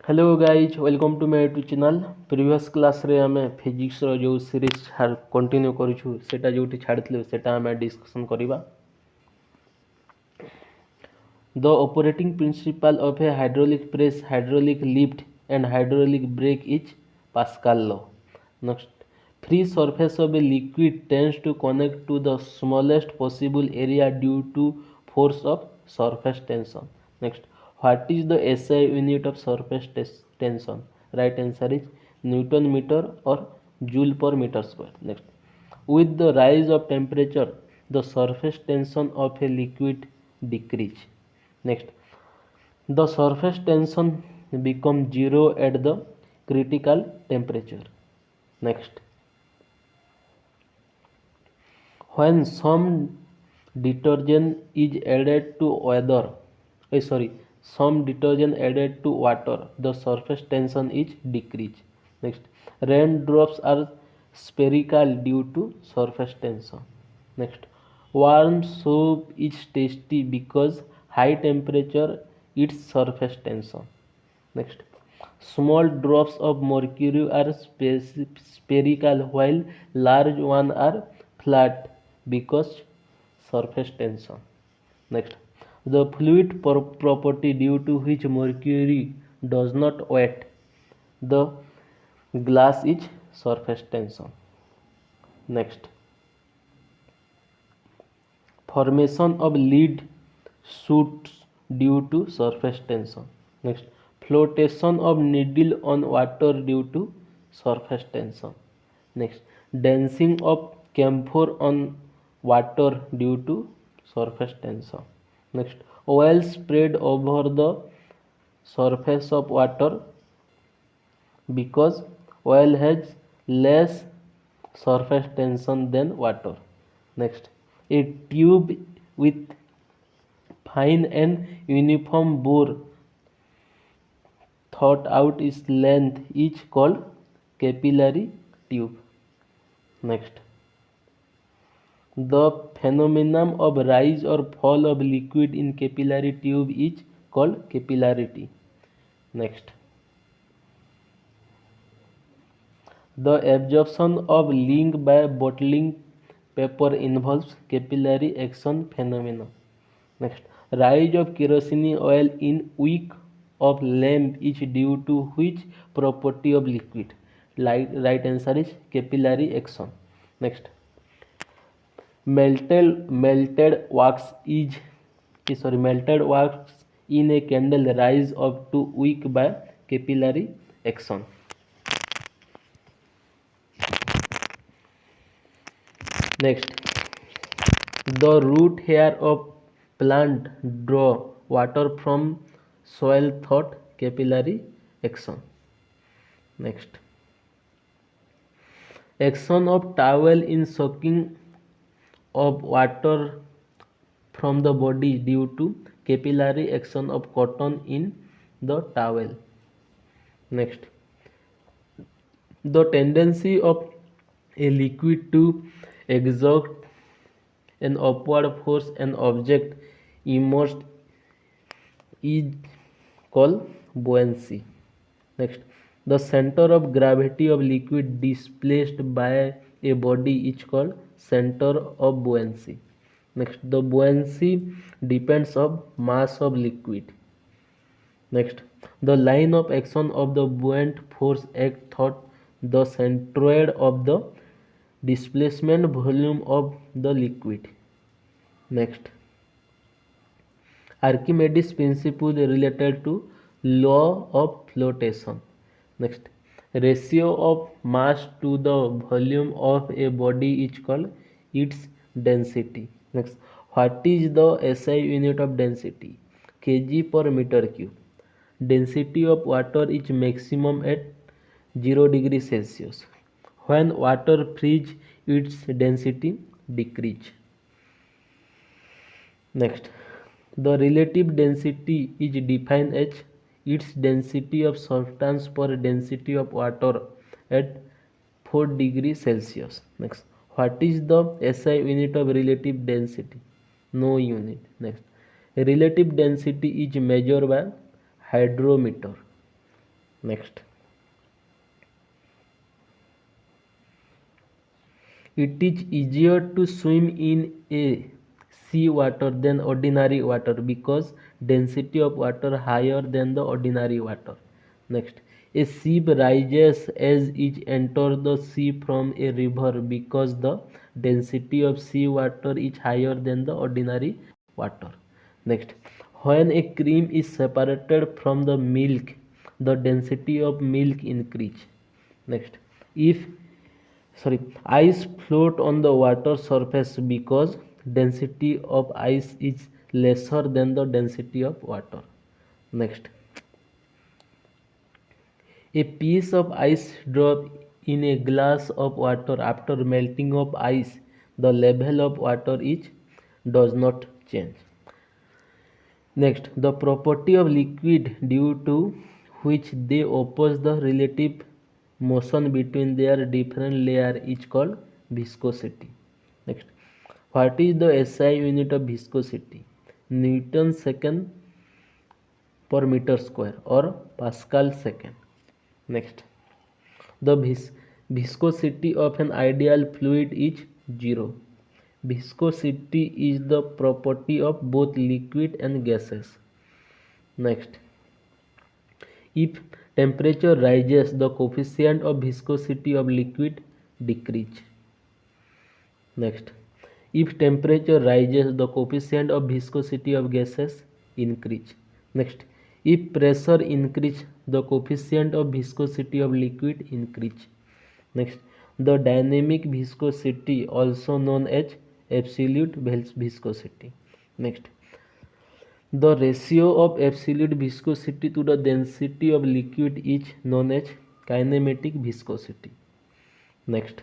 Hello guys welcome to my YouTube channel. Previous class रे आमे physics रो जो series continue करूछु सेटा जोटी छाड़थिलु सेटा आमे डिस्कशन करिबा। The operating principle of a hydraulic press, hydraulic lift and hydraulic brake is Pascal law. Next, free surface of a liquid tends to connect to the smallest possible area due to force of surface tension. Next, what is the SI unit of surface tension? Right answer is Newton meter or joule per meter square. Next, with the rise of temperature, the surface tension of a liquid decrease. Next, the surface tension becomes zero at the critical temperature. Next, when some detergent is added to some detergent added to water, the surface tension is decreased. Next, raindrops are spherical due to surface tension. Next, warm soup is tasty because high temperature its surface tension. Next, small drops of mercury are spherical while large ones are flat because surface tension. Next, the fluid property due to which mercury does not wet the glass is surface tension. Next, formation of lead shoots due to surface tension. Next, flotation of needle on water due to surface tension. Next, dancing of camphor on water due to surface tension. Next, oil spread over the surface of water because oil has less surface tension than water. Next, a tube with fine and uniform bore thought out its length is called capillary tube. Next, the phenomenon of rise or fall of liquid in capillary tube is called capillarity. Next, the absorption of ink by bottling paper involves capillary action phenomena. Next, rise of kerosene oil in wick of lamp is due to which property of liquid? Right answer is capillary action. Next, melted wax in a candle rise up to wick by capillary action. Next, the root hair of plant draw water from soil through capillary action. Next, action of towel in soaking of water from the body due to capillary action of cotton in the towel. Next, the tendency of a liquid to exert an upward force an object immersed is called buoyancy. Next, the center of gravity of liquid displaced by a body is called center of buoyancy. Next, the buoyancy depends on mass of liquid. Next, the line of action of the buoyant force act through the centroid of the displacement volume of the liquid. Next, Archimedes principle related to law of flotation. Next, ratio of mass to the volume of a body is called its density. Next, what is the SI unit of density? Kg per meter cube. Density of water is maximum at 0 degree Celsius. When water freezes, its density decreases. Next, the relative density is defined as its density of substance per density of water at 4 degrees Celsius. Next, what is the SI unit of relative density? No unit. Next, relative density is measured by hydrometer. Next, it is easier to swim in a sea water than ordinary water because density of water higher than the ordinary water. Next, a ship rises as it enters the sea from a river because the density of sea water is higher than the ordinary water. Next, when a cream is separated from the milk, the density of milk increase. Next, if ice float on the water surface because density of ice is lesser than the density of water. Next, a piece of ice drop in a glass of water after melting of ice, the level of water is does not change. Next, the property of liquid due to which they oppose the relative motion between their different layers is called viscosity. Next, what is the SI unit of viscosity? Newton second per meter square or Pascal second. Next, the viscosity of an ideal fluid is 0. Viscosity is the property of both liquid and gases. Next, if temperature rises, the coefficient of viscosity of liquid decrease. Next, if temperature rises, the coefficient of viscosity of gases increase. Next, if pressure increase, the coefficient of viscosity of liquid increase. Next, the dynamic viscosity, also known as absolute viscosity. Next, the ratio of absolute viscosity to the density of liquid is known as kinematic viscosity. Next,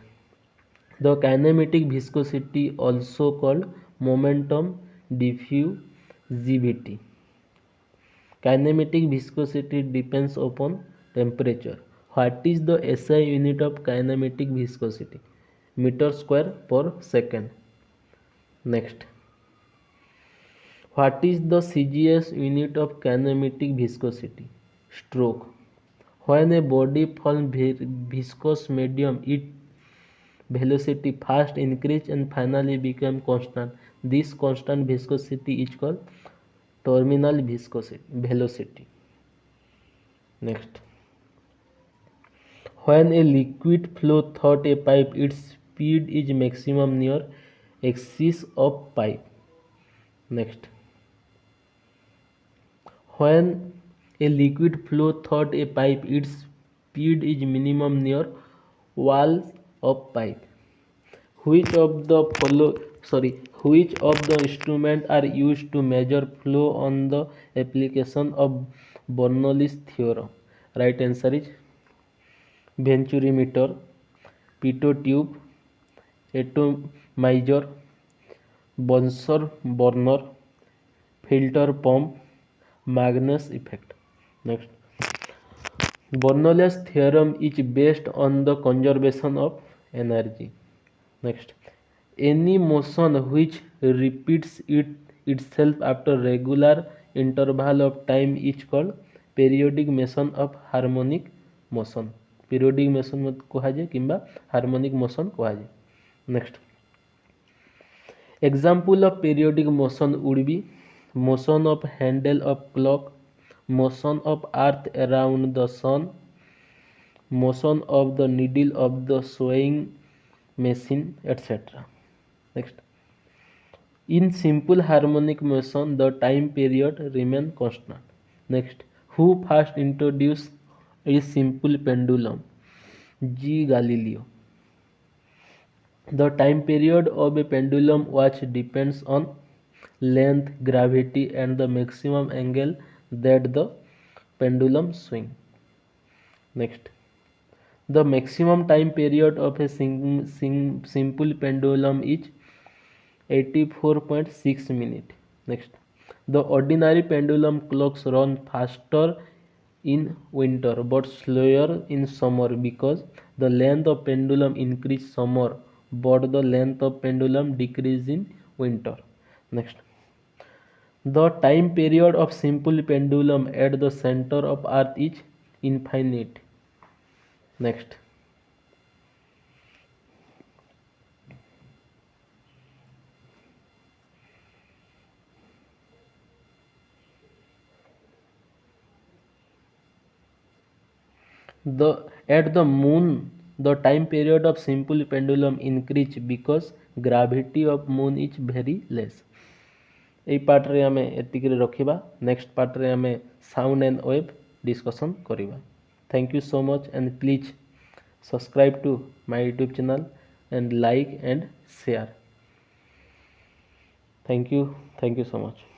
the kinematic viscosity, also called momentum diffusivity. Kinematic viscosity depends upon temperature. What is the SI unit of kinematic viscosity? Meter square per second. Next, what is the CGS unit of kinematic viscosity? Stroke. When a body from viscous medium, its velocity first increase and finally become constant. This constant viscosity is called terminal viscosity velocity. Next, when a liquid flow through a pipe, its speed is maximum near axis of pipe. Next, when a liquid flow through a pipe, its speed is minimum near walls of pipe. Which of the which of the instruments are used to measure flow on the application of Bernoulli's theorem? Right answer is venturimeter, pitot tube, atomizer, Bunsen burner, filter pump, Magnus effect. Next, Bernoulli's theorem is based on the conservation of energy. Next, any motion which repeats itself after regular interval of time is called periodic motion of harmonic motion. Periodic motion କୁହାଯାଏ କିମ୍ବା harmonic motion କୁହାଯାଏ. Next, example of periodic motion would be motion of handle of clock, motion of earth around the sun, motion of the needle of the sewing machine, etc. Next, in simple harmonic motion, the time period remains constant. Next, who first introduced a simple pendulum? G. Galileo. The time period of a pendulum watch depends on length, gravity, and the maximum angle that the pendulum swings. Next, the maximum time period of a simple pendulum is 84.6 minutes. Next, the ordinary pendulum clocks run faster in winter but slower in summer because the length of pendulum increase summer but the length of pendulum decrease in winter. Next, the time period of simple pendulum at the center of earth is infinite. Next, the at the moon the time period of simple pendulum increase because gravity of moon is very less. এই ପାର୍ଟରେ ଆମେ ଏତିକିରେ ରଖିବା। Next ପାର୍ଟରେ ଆମେ sound and wave discussion କରିବା। Thank you so much and please subscribe to my YouTube channel and like and share. Thank you so much.